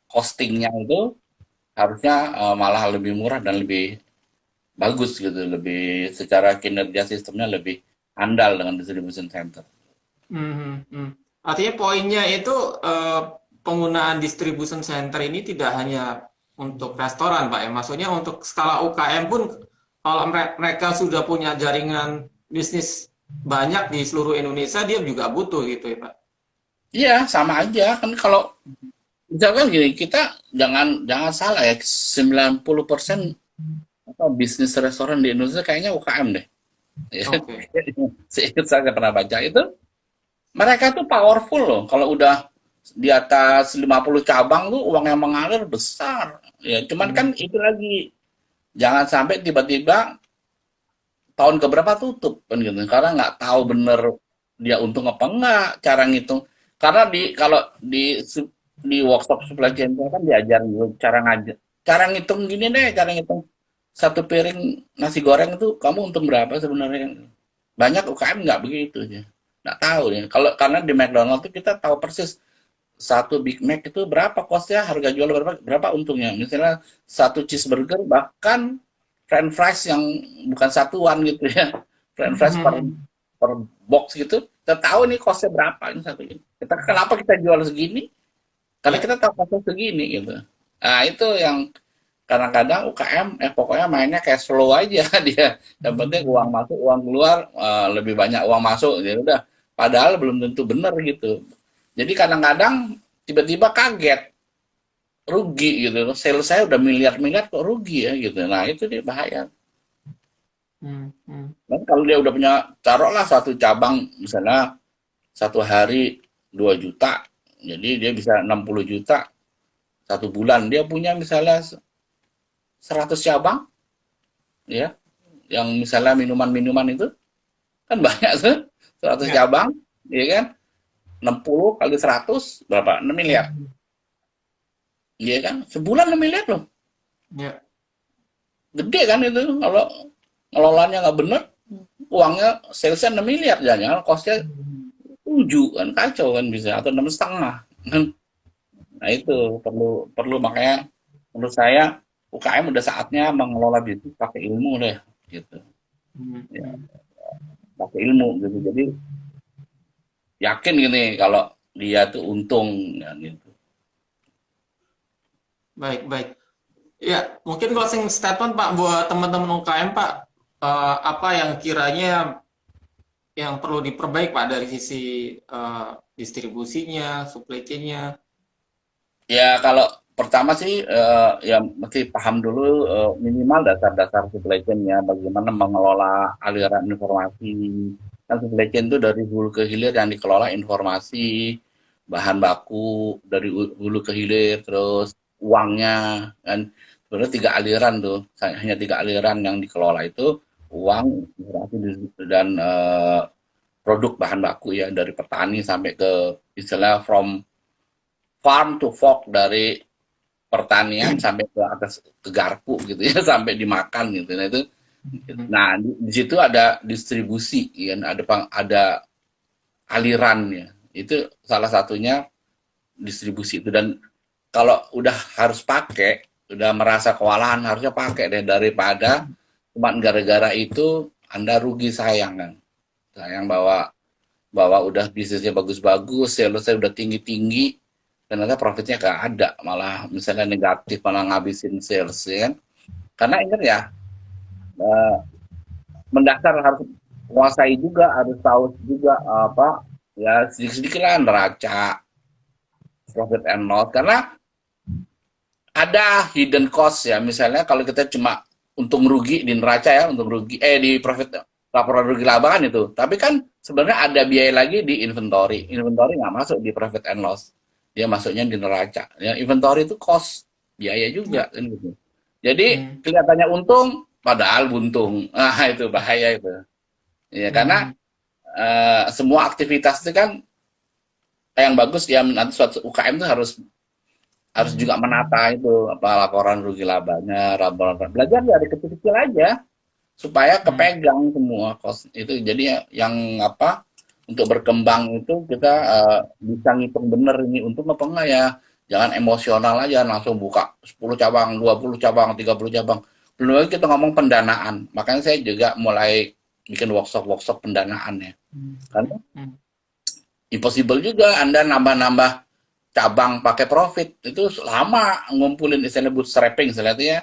[SPEAKER 2] costingnya itu harusnya malah lebih murah dan lebih bagus gitu, lebih secara kinerja sistemnya lebih andal dengan distribution center.
[SPEAKER 1] Mhm, mhm. Artinya poinnya itu penggunaan distribution center ini tidak hanya untuk restoran, Pak ya. Maksudnya untuk skala UKM pun kalau mereka sudah punya jaringan bisnis banyak di seluruh Indonesia, dia juga butuh gitu ya, Pak.
[SPEAKER 2] Iya, sama aja kan. Kalau misalkan gini, kita jangan jangan salah ya, 90% apa bisnis restoran di Indonesia kayaknya UKM deh. Ya,
[SPEAKER 1] Oke.
[SPEAKER 2] seingat saya pernah baca itu, mereka tuh powerful loh. Kalau udah di atas 50 cabang tuh uang yang mengalir besar. Ya, cuman kan
[SPEAKER 1] Hmm.
[SPEAKER 2] itu lagi, jangan sampai tiba-tiba tahun keberapa tutup kan gitu. Karena nggak tahu bener dia untung apa enggak, cara ngitung. Karena kalau di workshop supply chain itu kan diajarin dulu cara ngitung gini deh, cara ngitung satu piring nasi goreng itu kamu untung berapa sebenarnya. Banyak UKM nggak begitu ya. Nggak tahu ya. Kalau karena di McDonald itu kita tahu persis satu Big Mac itu berapa costnya, harga jual berapa untungnya. Misalnya satu cheeseburger, bahkan French fries yang bukan satuan gitu ya, French fries per box gitu, kita tahu nih costnya berapa ini satu ini. Kenapa kita jual segini? Karena
[SPEAKER 1] Ya.
[SPEAKER 2] kita tahu costnya segini gitu. Nah itu yang kadang-kadang UKM pokoknya mainnya cash flow aja dia. Yang penting uang masuk, uang keluar, lebih banyak uang masuk, ya udah. Padahal belum tentu benar gitu. Jadi kadang-kadang tiba-tiba kaget, rugi gitu. Sales saya udah miliar-miliar kok rugi ya gitu. Nah itu dia bahaya.
[SPEAKER 1] Hmm, hmm.
[SPEAKER 2] Dan kalau dia udah punya, taruhlah satu cabang misalnya satu hari 2 juta, jadi dia bisa 60 juta satu bulan. Dia punya misalnya 100 cabang, ya, yang misalnya minuman-minuman itu kan banyak tuh, 100
[SPEAKER 1] Ya.
[SPEAKER 2] cabang, ya kan? 60 kali 100 berapa? 6 miliar. Iya kan? Sebulan 6 miliar loh.
[SPEAKER 1] Ya.
[SPEAKER 2] Gede kan itu kalau ngelolanya nggak bener, uangnya salesnya 6 miliar, jangan costnya 7 kan, kacau kan bisa, atau 6,5 kan. Nah itu perlu perlu makanya menurut saya UKM udah saatnya mengelola bisnis pakai ilmu deh gitu
[SPEAKER 1] Hmm,
[SPEAKER 2] ya,
[SPEAKER 1] hmm.
[SPEAKER 2] pakai ilmu gitu, jadi yakin gini kalau dia tuh untung ya gitu.
[SPEAKER 1] Baik, baik. Ya, mungkin closing statement Pak buat teman-teman UKM Pak. Apa yang kiranya yang perlu diperbaik Pak dari sisi distribusinya, supply chain-nya?
[SPEAKER 2] Ya kalau pertama sih ya mesti paham dulu minimal dasar-dasar supply chain ya, bagaimana mengelola aliran informasi. Kan supply chain itu dari hulu ke hilir yang dikelola informasi, bahan baku dari hulu ke hilir, terus uangnya kan sebenarnya tiga aliran tuh, hanya tiga aliran yang dikelola itu, uang, informasi dan produk bahan baku ya, dari petani sampai ke istilah from farm to fork, dari pertanian sampai ke atas ke garpu gitu ya sampai dimakan gitu. Nah itu,
[SPEAKER 1] Hmm,
[SPEAKER 2] nah di situ ada distribusi kan, ada alirannya. Itu salah satunya distribusi itu. Dan kalau udah harus pakai, udah merasa kewalahan harusnya pakai deh, daripada cuma gara-gara itu Anda rugi, sayang kan. Sayang bahwa bahwa udah bisnisnya bagus-bagus, salesnya udah tinggi-tinggi, ternyata profitnya gak ada, malah misalnya negatif, malah ngabisin sales ya kan. Karena ingat ya, eh, mendasar harus menguasai juga, harus tahu juga apa ya, sedikit-sedikit lah neraca profit and loss, karena ada hidden cost ya. Misalnya kalau kita cuma untung rugi di neraca ya, untung rugi di profit, laporan rugi laba kan itu. Tapi kan sebenarnya ada biaya lagi di inventory. Inventory nggak masuk di profit and loss. Dia masuknya di neraca. Ya, inventory itu cost. biaya
[SPEAKER 1] Ya.
[SPEAKER 2] juga kan gitu. Jadi
[SPEAKER 1] Hmm.
[SPEAKER 2] kelihatannya untung, padahal buntung. Ah itu bahaya itu. Ya karena
[SPEAKER 1] Hmm.
[SPEAKER 2] semua aktivitas itu kan yang bagus ya nanti suatu UKM itu harus harus juga menata itu apa laporan rugi labanya, laporan belajar dari kecil-kecil aja supaya
[SPEAKER 1] Hmm.
[SPEAKER 2] kepegang semua kos itu. Jadi yang apa untuk berkembang itu kita bisa ngitung bener ini untung apa enggak ya. Jangan emosional aja langsung buka 10 cabang, 20 cabang, 30 cabang. Belum lagi kita ngomong pendanaan. Makanya saya juga mulai bikin workshop-workshop pendanaan ya.
[SPEAKER 1] Hmm.
[SPEAKER 2] Karena
[SPEAKER 1] Hmm.
[SPEAKER 2] impossible juga Anda nambah-nambah cabang pakai profit itu lama ngumpulin istilahnya bootstrapping istilahnya ya.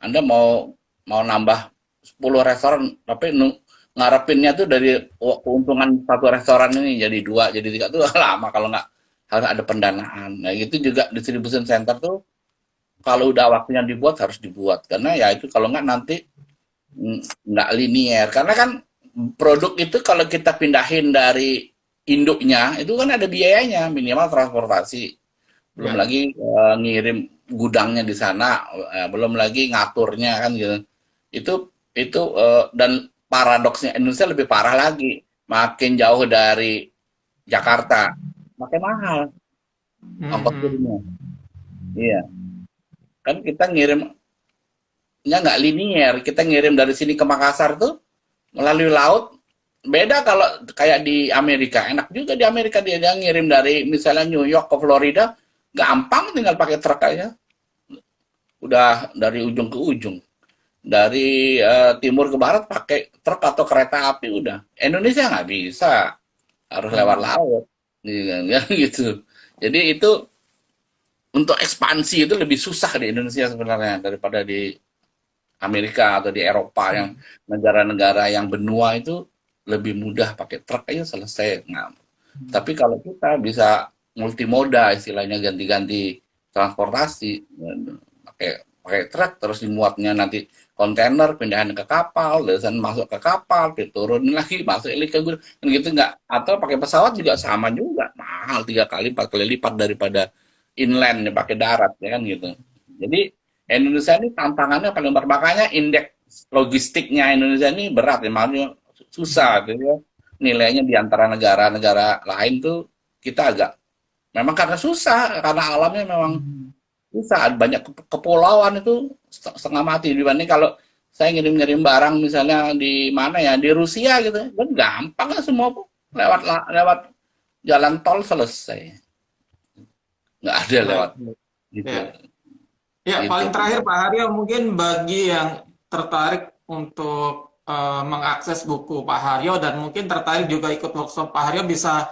[SPEAKER 2] Anda mau mau nambah 10 restoran tapi ngarepinnya tuh dari keuntungan satu restoran ini jadi dua jadi tiga tuh lama kalau nggak harus ada pendanaan. Nah itu juga distribution center tuh kalau udah waktunya dibuat harus dibuat karena ya itu kalau nggak nanti nggak linear karena kan produk itu kalau kita pindahin dari induknya itu kan ada biayanya minimal transportasi belum
[SPEAKER 1] Ya.
[SPEAKER 2] lagi ngirim gudangnya di sana belum lagi ngaturnya kan gitu itu dan paradoksnya Indonesia lebih parah lagi makin jauh dari Jakarta makin mahal
[SPEAKER 1] Hmm.
[SPEAKER 2] ongkos
[SPEAKER 1] Hmm.
[SPEAKER 2] kirimnya iya kan kita ngirimnya nggak linear kita ngirim dari sini ke Makassar tuh melalui laut beda kalau kayak di Amerika enak juga di Amerika dia ngirim dari misalnya New York ke Florida gampang tinggal pakai truk aja udah dari ujung ke ujung dari timur ke barat pakai truk atau kereta api udah Indonesia nggak bisa harus lewat
[SPEAKER 1] Hmm.
[SPEAKER 2] laut ya, gitu jadi itu untuk ekspansi itu lebih susah di Indonesia sebenarnya daripada di Amerika atau di Eropa yang
[SPEAKER 1] Hmm.
[SPEAKER 2] negara-negara yang benua itu lebih mudah pakai truk aja selesai. Nah,
[SPEAKER 1] Hmm.
[SPEAKER 2] tapi kalau kita bisa multimoda istilahnya ganti-ganti transportasi pakai pakai truk terus dimuatnya nanti kontainer pindahan ke kapal dari sana masuk ke kapal turun lagi masuk lagi ke gudang kan gitu nggak atau pakai pesawat juga sama juga mahal 3 kali 4 kali lipat daripada inland ya pakai darat ya kan gitu jadi Indonesia ini tantangannya paling berat makanya indeks logistiknya Indonesia ini berat ya makanya susah gitu ya nilainya di antara negara-negara lain tuh kita agak memang karena susah karena alamnya memang
[SPEAKER 1] Hmm.
[SPEAKER 2] susah banyak kepulauan itu setengah mati dibanding kalau saya ngirim-ngirim barang misalnya di mana ya di Rusia gitu kan gampang kan semua lewat lewat jalan tol selesai nggak ada lewat
[SPEAKER 1] Baik.
[SPEAKER 2] gitu
[SPEAKER 1] Ya. Ya,
[SPEAKER 2] gitu
[SPEAKER 1] paling terakhir Pak Haryo mungkin bagi yang tertarik untuk mengakses buku Pak Haryo dan mungkin tertarik juga ikut workshop Pak Haryo bisa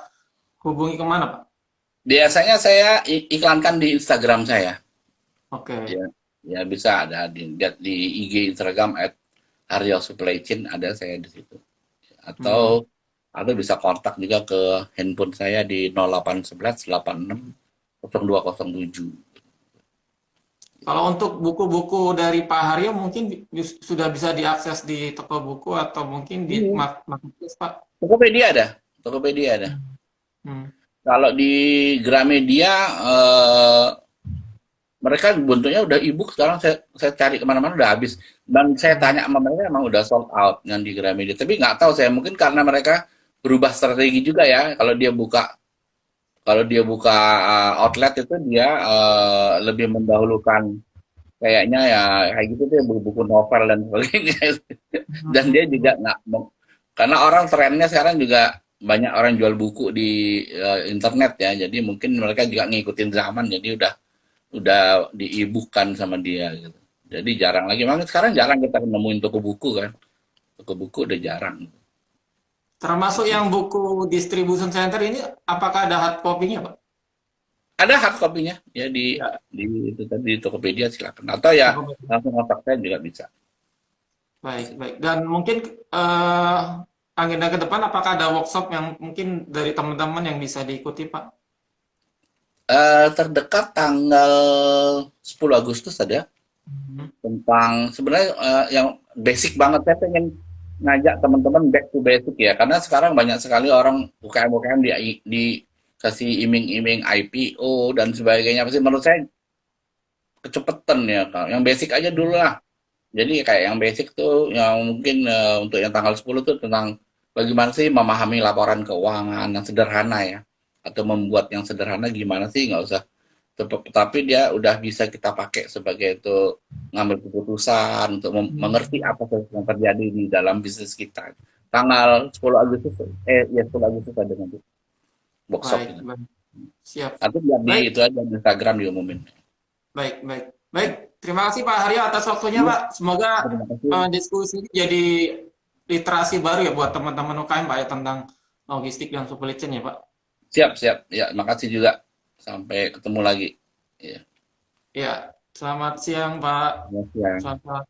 [SPEAKER 1] hubungi kemana Pak?
[SPEAKER 2] biasanya saya iklankan di Instagram saya
[SPEAKER 1] Oke.
[SPEAKER 2] ya ya bisa ada di IG Instagram @Haryo Supply Chain ada saya di situ
[SPEAKER 1] Hmm.
[SPEAKER 2] atau bisa kontak juga ke handphone saya di 0811 86 0207.
[SPEAKER 1] Kalau untuk buku-buku dari Pak Haryo mungkin sudah bisa diakses di toko buku atau mungkin di
[SPEAKER 2] Iya.
[SPEAKER 1] marketplace Pak.
[SPEAKER 2] Tokopedia ada. Tokopedia ada.
[SPEAKER 1] Hmm. Hmm.
[SPEAKER 2] Kalau di Gramedia mereka bentuknya udah ebook sekarang saya cari kemana-mana udah habis dan saya
[SPEAKER 1] Hmm.
[SPEAKER 2] tanya sama mereka emang udah sold out yang di Gramedia tapi nggak tahu saya mungkin karena mereka berubah strategi juga ya kalau dia buka outlet itu dia lebih mendahulukan kayaknya ya kayak gitu deh buku-buku novel dan sebagainya dan dia juga
[SPEAKER 1] Hmm.
[SPEAKER 2] nggak karena orang trennya sekarang juga banyak orang jual buku di internet ya jadi mungkin mereka juga ngikutin zaman jadi udah diibukan sama dia gitu jadi jarang lagi makanya sekarang jarang kita nemuin toko buku kan toko buku udah jarang
[SPEAKER 1] Termasuk yang buku distribution center ini apakah ada hard copy-nya Pak?
[SPEAKER 2] ada hard copy-nya ya
[SPEAKER 1] Ya.
[SPEAKER 2] di itu tadi di Tokopedia silakan atau ya langsung kontak saya juga bisa.
[SPEAKER 1] Baik, baik. Dan mungkin agenda ke depan apakah ada workshop yang mungkin dari teman-teman yang bisa diikuti, Pak?
[SPEAKER 2] Terdekat tanggal 10 Agustus ada
[SPEAKER 1] Mhm.
[SPEAKER 2] tentang sebenarnya yang basic banget saya pengen ngajak teman-teman back to basic ya karena sekarang banyak sekali orang UKM-UKM di kasih iming-iming IPO dan sebagainya pasti menurut saya kecepatan ya, Kak. Yang basic aja dulu lah. Jadi kayak yang basic tuh yang mungkin untuk yang tanggal 10 tuh tentang bagaimana sih memahami laporan keuangan yang sederhana ya. Atau membuat yang sederhana gimana sih, nggak usah. Tapi dia udah bisa kita pakai sebagai itu ngambil keputusan untuk mengerti
[SPEAKER 1] Hmm,
[SPEAKER 2] apa yang terjadi di dalam bisnis kita. Tanggal 10 Agustus, ya 10 Agustus ada nanti workshop
[SPEAKER 1] baik,
[SPEAKER 2] itu.
[SPEAKER 1] baik. Siap.
[SPEAKER 2] Nanti biar di
[SPEAKER 1] Baik,
[SPEAKER 2] itu aja di Instagram diumumin.
[SPEAKER 1] baik, baik. Baik, terima kasih Pak Haryo atas waktunya,
[SPEAKER 2] Iya,
[SPEAKER 1] Pak. Semoga
[SPEAKER 2] terima kasih.
[SPEAKER 1] diskusi ini jadi literasi baru ya buat teman-teman UKM, Pak, ya, tentang logistik dan supply chain ya, Pak.
[SPEAKER 2] Siap, siap. Ya, makasih juga. Sampai ketemu lagi. Ya,
[SPEAKER 1] Ya, selamat siang, Pak.
[SPEAKER 2] selamat siang.
[SPEAKER 1] Selamat